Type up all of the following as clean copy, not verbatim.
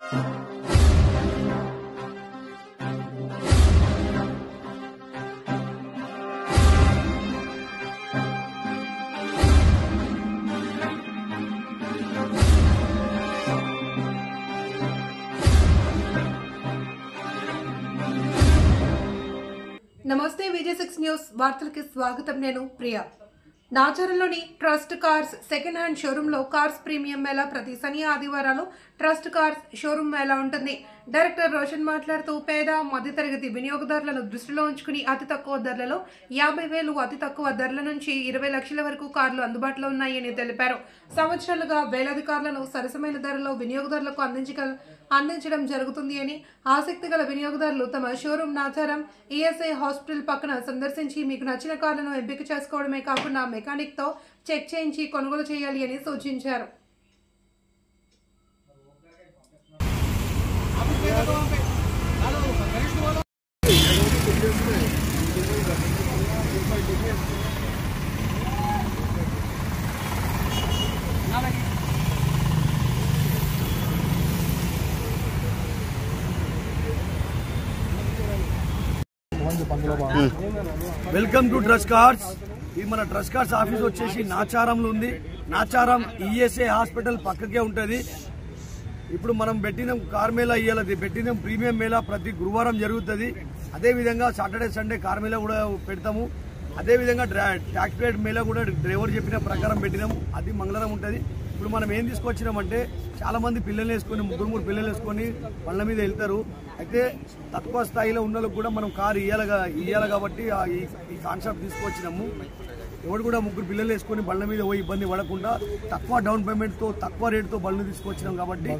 నమస్తే విజయ్6 న్యూస్ వార్తలకి స్వాగతం. నేను ప్రియా. నాచారంలోని ట్రస్ట్ కార్స్ సెకండ్ హ్యాండ్ షోరూంలో కార్స్ ప్రీమియం మేళా ప్రతి శని ఆదివారాలు ట్రస్ట్ కార్స్ షోరూమ్ మేళా ఉంటుంది. డైరెక్టర్ రోషన్ మాట్లాడుతూ పేద మధ్యతరగతి వినియోగదారులను దృష్టిలో ఉంచుకుని అతి తక్కువ ధరలలో 50,000 అతి తక్కువ ధరల నుంచి 20 లక్షల వరకు కార్లు అందుబాటులో ఉన్నాయని తెలిపారు. సంవత్సరాలుగా వేలాది కార్లను సరసమైన ధరలో వినియోగదారులకు అందించడం జరుగుతుంది అని ఆసక్తి గల వినియోగదారులు తమ షోరూమ్ నాచారం ఈఎస్ఐ హాస్పిటల్ పక్కన సందర్శించి మీకు నచ్చిన కార్లను ఎంపిక చేసుకోవడమే కాకుండా మెకానిక్తో చెక్ చేయించి కొనుగోలు చేయాలి అని సూచించారు. Welcome to trust cars. ఈ మన ట్రస్ట్ కార్స్ ఆఫీస్ వచ్చేసి నాచారంలో ఉంది. నాచారం ఈఎస్ఐ హాస్పిటల్ పక్కకే ఉంటుంది. ఇప్పుడు మనం పెట్టిన కార్ మేళా ఇయ్యాలి, పెట్టిన ప్రీమియం మేళా ప్రతి గురువారం జరుగుతుంది. అదేవిధంగా సాటర్డే సండే కార్ మేళా కూడా పెడతాము. అదేవిధంగా ట్యాక్స్ పేడ్ మేళా కూడా డ్రైవర్ చెప్పిన ప్రకారం పెట్టినాము. అది మంగళవారం ఉంటుంది. ఇప్పుడు మనం ఏం తీసుకొచ్చినామంటే చాలా మంది పిల్లలు వేసుకొని ముగ్గురు పిల్లలు వేసుకొని బండ్ల మీద వెళ్తారు. అయితే తక్కువ స్థాయిలో ఉన్న వాళ్ళకు కూడా మనం కారు ఇయ్యాలి కాబట్టి ఈ కాన్సెప్ట్ తీసుకొచ్చినాము. ఎవరు కూడా ముగ్గురు పిల్లలు వేసుకొని బండ్ల మీద పోయి ఇబ్బంది పడకుండా తక్కువ డౌన్ పేమెంట్తో తక్కువ రేటుతో బండ్లు తీసుకొచ్చినాం కాబట్టి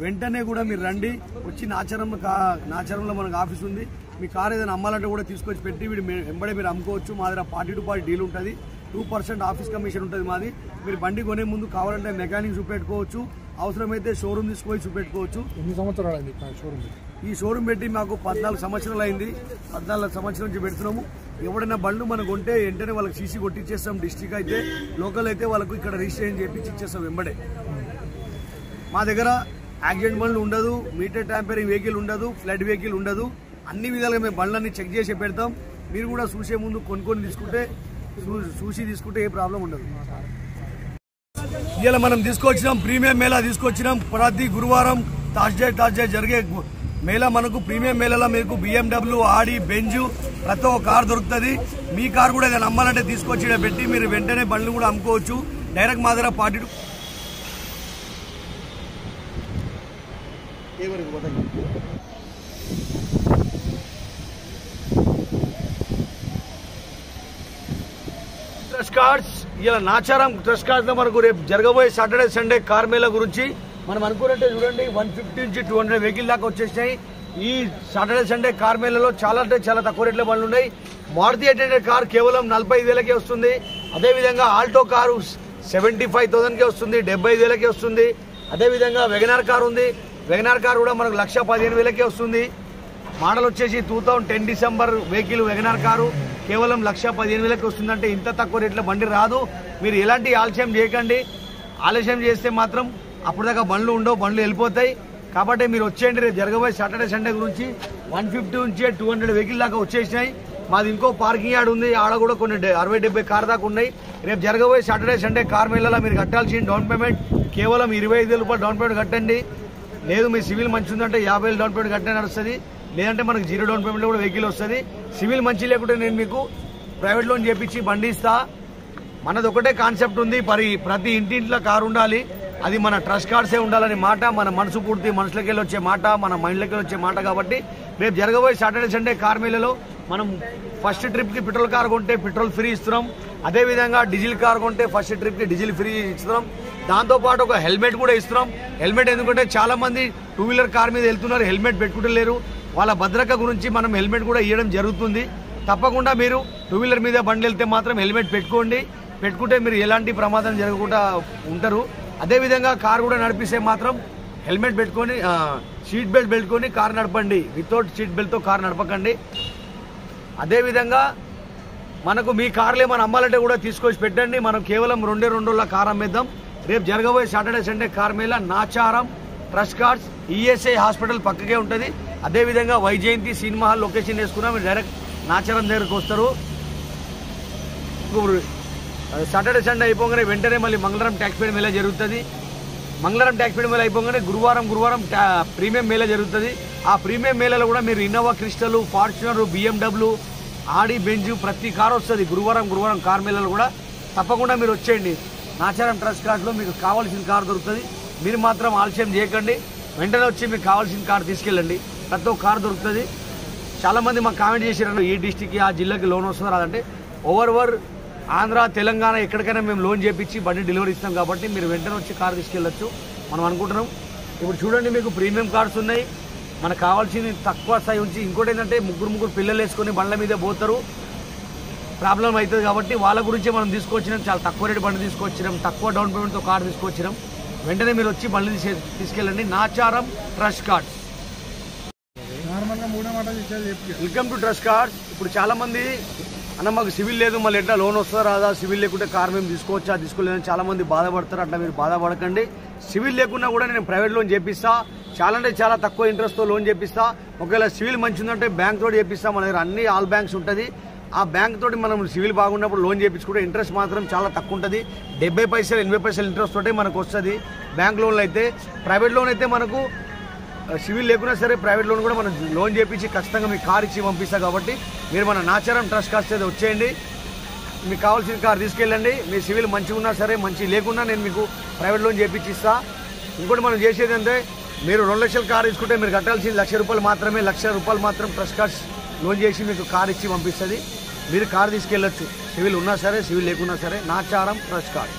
వెంటనే కూడా మీరు రండి. వచ్చి నాచారంలో మనకు ఆఫీస్ ఉంది. మీ కారు ఏదైనా అమ్మాలంటే కూడా తీసుకొచ్చి పెట్టి వెంబడే మీరు అమ్ముకోవచ్చు. మా దగ్గర 40 డీల్ ఉంటుంది. 2% ఆఫీస్ కమిషన్ ఉంటుంది మాది. మీరు బండి కొనే ముందు కావాలంటే మెకానిక్ చూపెట్టుకోవచ్చు, అవసరమైతే షోరూమ్ తీసుకొని చూపెట్టుకోవచ్చు. ఎన్ని సంవత్సరాలు అయింది షోరూమ్? ఈ షోరూమ్ పెట్టి మాకు 14 సంవత్సరాలు అయింది. 14 సంవత్సరాల నుంచి పెడుతున్నాము. ఎవడైనా బండ్లు మనకు ఉంటే వెంటనే వాళ్ళకి సీసీ కొట్టించేస్తాం. డిస్ట్రిక్ట్ అయితే లోకల్ అయితే వాళ్ళకు ఇక్కడ రిజిస్ట్రేషన్ చేపించి ఇచ్చేస్తాం వెంబడే. మా దగ్గర యాక్సిడెంట్ బండ్లు ఉండదు, మీటర్ ట్యాంపరింగ్ వెహికల్ ఉండదు, ఫ్లడ్ వెహికల్ ఉండదు. అన్ని విధాలుగా మేము బండ్లన్నీ చెక్ చేసి పెడతాం. మీరు కూడా చూసే ముందు కొనుక్కొని చూసి తీసుకుంటే ఏ ప్రాబ్లం ఉండదు. ఇలా మనం తీసుకొచ్చినాం ప్రీమియం మేళా తీసుకొచ్చినాం. ప్రతి గురువారం థర్స్డే జరిగే మేళా మనకు ప్రీమియం మేళాలో మీకు BMW, ఆడి, బెంజ్ ప్రతి ఒక్క కార్ దొరుకుతుంది. మీ కార్ కూడా ఏదైనా అమ్మాలంటే తీసుకొచ్చి పెట్టి మీరు వెంటనే బండ్లు కూడా అమ్ముకోవచ్చు. డైరెక్ట్ మా దగ్గర 42 ట్రస్ట్ కార్స్. ఇలా నాచారం ట్రస్ట్ కార్స్ లో మనకు రేపు జరగబోయే సాటర్డే సండే కార్ మేళా గురించి మనం అనుకున్నట్టే చూడండి. 150 నుంచి 200 వెహికల్ దాకా వచ్చేసినాయి. ఈ సాటర్డే సండే కార్ మేళాలో చాలా అంటే చాలా తక్కువ రేట్ల బండ్లు ఉన్నాయి. మారుతి 800 కార్ కేవలం 45,000కే వస్తుంది. అదేవిధంగా ఆల్టో కారు 75,000కే వస్తుంది, 75,000కే వస్తుంది. అదేవిధంగా వెగనార్ కార్ ఉంది. వెగనార్ కార్ కూడా మనకు 1,15,000కే వస్తుంది. మోడల్ వచ్చేసి 2010 డిసెంబర్ వెహికల్ వెగనార్ కారు కేవలం 1,15,000కి వస్తుందంటే ఇంత తక్కువ రేట్ల బండి రాదు. మీరు ఎలాంటి ఆలస్యం చేయకండి. ఆలస్యం చేస్తే మాత్రం అప్పుడు దాకా బండ్లు ఉండవు, బండ్లు వెళ్ళిపోతాయి. కాబట్టి మీరు వచ్చేయండి. రేపు జరగబోయే సాటర్డే సండే గురించి 150 నుంచి 200 వెహికల్ దాకా వచ్చేసినాయి. మాది ఇంకో పార్కింగ్ యార్డ్ ఉంది. ఆడ కూడా కొన్ని 60-70 కార్ దాకా ఉన్నాయి. రేపు జరగబోయే సాటర్డే సండే కార్ మేళాలో మీరు కట్టాల్సిన డౌన్ పేమెంట్ కేవలం 25,000 రూపాయలు డౌన్ పేమెంట్ కట్టండి. లేదు మీ సివిల్ మంచి ఉందంటే 50,000 డౌన్ పేమెంట్ కట్టే నడుస్తుంది. లేదంటే మనకు 0 డౌన్ పేమెంట్ కూడా వెహికల్ వస్తుంది. సివిల్ మంచి లేకుంటే నేను మీకు ప్రైవేట్ లోన్ చేపించి బండి ఇస్తా. మనది ఒకటే కాన్సెప్ట్ ఉంది. ప్రతి ఇంటింట్లో కారు ఉండాలి. అది మన ట్రస్ట్ కార్డ్సే ఉండాలని మాట, మన మనసు పూర్తి మనసులోకి వెళ్ళి వచ్చే మాట, మన మైండ్లోకి వెళ్ళి వచ్చే మాట. కాబట్టి రేపు జరగబోయే సాటర్డే సండే కార్ మేళాలో మనం ఫస్ట్ ట్రిప్కి పెట్రోల్ కార్ కొంటే పెట్రోల్ ఫ్రీ ఇస్తున్నాం. అదేవిధంగా డీజిల్ కార్ కొంటే ఫస్ట్ ట్రిప్కి డీజిల్ ఫ్రీ ఇస్తున్నాం. దాంతోపాటు ఒక హెల్మెట్ కూడా ఇస్తున్నాం. హెల్మెట్ ఎందుకంటే చాలా మంది 2 వీలర్ కార్ మీద వెళ్తున్నారు, హెల్మెట్ పెట్టుకుంటలేరు. వాళ్ళ భద్రత గురించి మనం హెల్మెట్ కూడా ఇవ్వడం జరుగుతుంది. తప్పకుండా మీరు 2 వీలర్ మీద బండి వెళ్తే మాత్రం హెల్మెట్ పెట్టుకోండి. పెట్టుకుంటే మీరు ఎలాంటి ప్రమాదం జరగకుండా ఉంటారు. అదేవిధంగా కార్ కూడా నడిపిస్తే మాత్రం హెల్మెట్ పెట్టుకొని సీట్ బెల్ట్ పెట్టుకొని కార్ నడపండి. వితౌట్ సీట్ బెల్ట్తో కార్ నడపకండి. అదేవిధంగా మనకు మీ కార్లు ఏమైనా అమ్మాలంటే కూడా తీసుకొచ్చి పెట్టండి. మనం కేవలం 2 రోజుల కార్ అమ్మేద్దాం. రేపు జరగబోయే Saturday Sunday car Mela Nacharam trust cards ESI hospital పక్కకే ఉంటుంది. అదేవిధంగా వైజయంతి సినిమా హాల్ లొకేషన్ వేసుకున్నా మీరు డైరెక్ట్ నాచారం దగ్గరకు వస్తారు. సాటర్డే సండే అయిపోగానే వెంటనే మళ్ళీ మంగళవారం ట్యాక్స్ పేడ్ మేళా జరుగుతుంది. మంగళవారం ట్యాక్స్ పేడ్ మేళా అయిపోగానే గురువారం ప్రీమియం మేళా జరుగుతుంది. ఆ ప్రీమియం మేళాలో కూడా మీరు ఇన్నోవా క్రిస్టల్, ఫార్చునర్, బిఎండబ్ల్యూ, ఆడి, బెంజ్ ప్రతి కార్ వస్తుంది. గురువారం కార్ మేళాలో కూడా తప్పకుండా మీరు వచ్చేయండి. నాచారం ట్రస్ట్ కార్డ్లో మీకు కావాల్సిన కార్ దొరుకుతుంది. మీరు మాత్రం ఆలస్యం చేయకండి, వెంటనే వచ్చి మీకు కావాల్సిన కార్ తీసుకెళ్ళండి. ప్రతి ఒక్క కార్ దొరుకుతుంది. చాలామంది మాకు కామెంట్ చేశారు ఈ డిస్టిక్కి ఆ జిల్లాకి లోన్ వస్తుందో రాదంటే, ఓవర్ ఆంధ్ర తెలంగాణ ఎక్కడికైనా మేము లోన్ చేపించి బండి డెలివరీ ఇస్తాం కాబట్టి మీరు వెంటనే వచ్చి కార్ తీసుకెళ్ళచ్చు మనం అనుకుంటున్నాం. ఇప్పుడు చూడండి మీకు ప్రీమియం కార్స్ ఉన్నాయి. మనకు కావాల్సింది తక్కువ స్థాయి ఉంచి, ఇంకోటి ఏంటంటే ముగ్గురు పిల్లలు వేసుకొని బండ్ల మీద పోతారు, ప్రాబ్లం అవుతుంది కాబట్టి వాళ్ళ గురించే మనం తీసుకొచ్చినాం. చాలా తక్కువ రేటు బండి తీసుకొచ్చినాం, తక్కువ డౌన్ పేమెంట్తో కార్ తీసుకొచ్చినాం. వెంటనే మీరు వచ్చి బండి తీసుకెళ్ళండి. Nacharam trust cards. Welcome to trust cards. ఇప్పుడు చాలామంది అన్న మాకు సివిల్ లేదు, మళ్ళీ ఎట్లా లోన్ వస్తుందా రాదా, సివిల్ లేకుంటే కార్ మేము తీసుకోవచ్చా తీసుకోలేదని చాలామంది బాధపడతారు. అట్లా మీరు బాధపడకండి. సివిల్ లేకున్నా కూడా నేను ప్రైవేట్ లోన్ చేపిస్తా. చాలా అంటే చాలా తక్కువ ఇంట్రెస్ట్తో లోన్ చేపిస్తా. ఒకవేళ సివిల్ మంచి ఉందంటే బ్యాంక్ తోటి చేపిస్తా. మన దగ్గర అన్ని ఆల్ బ్యాంక్స్ ఉంటుంది. ఆ బ్యాంక్ తోటి మనం సివిల్ బాగున్నప్పుడు లోన్ చేయించుకుంటే ఇంట్రెస్ట్ మాత్రం చాలా తక్కువ ఉంటుంది. 70 పైసలు 80 పైసలు ఇంట్రెస్ట్ తోటే మనకు వస్తుంది బ్యాంక్ లోన్లు అయితే. ప్రైవేట్ లోన్ అయితే మనకు సివిల్ లేకున్నా సరే ప్రైవేట్ లోన్ కూడా మనం లోన్ చేయించి ఖచ్చితంగా మీకు కార్ ఇచ్చి పంపిస్తాం. కాబట్టి మీరు మన నాచారం ట్రస్ట్ కార్డ్స్ అయితే వచ్చేయండి, మీకు కావాల్సిన కార్ తీసుకెళ్ళండి. మీ సివిల్ మంచిగా ఉన్నా సరే మంచి లేకున్నా నేను మీకు ప్రైవేట్ లోన్ చేయించి ఇస్తా. ఇంకోటి మనం చేసేది అంటే, మీరు 2 లక్షల కార్ తీసుకుంటే మీరు కట్టాల్సింది ₹1,00,000 మాత్రమే. ₹1,00,000 మాత్రం ట్రస్ట్ కార్డ్స్ లోన్ చేసి మీకు కార్ ఇచ్చి పంపిస్తుంది. మీరు కార్ తీసుకెళ్ళొచ్చు, సివిల్ ఉన్నా సరే సివిల్ లేకున్నా సరే. Nacharam trust card.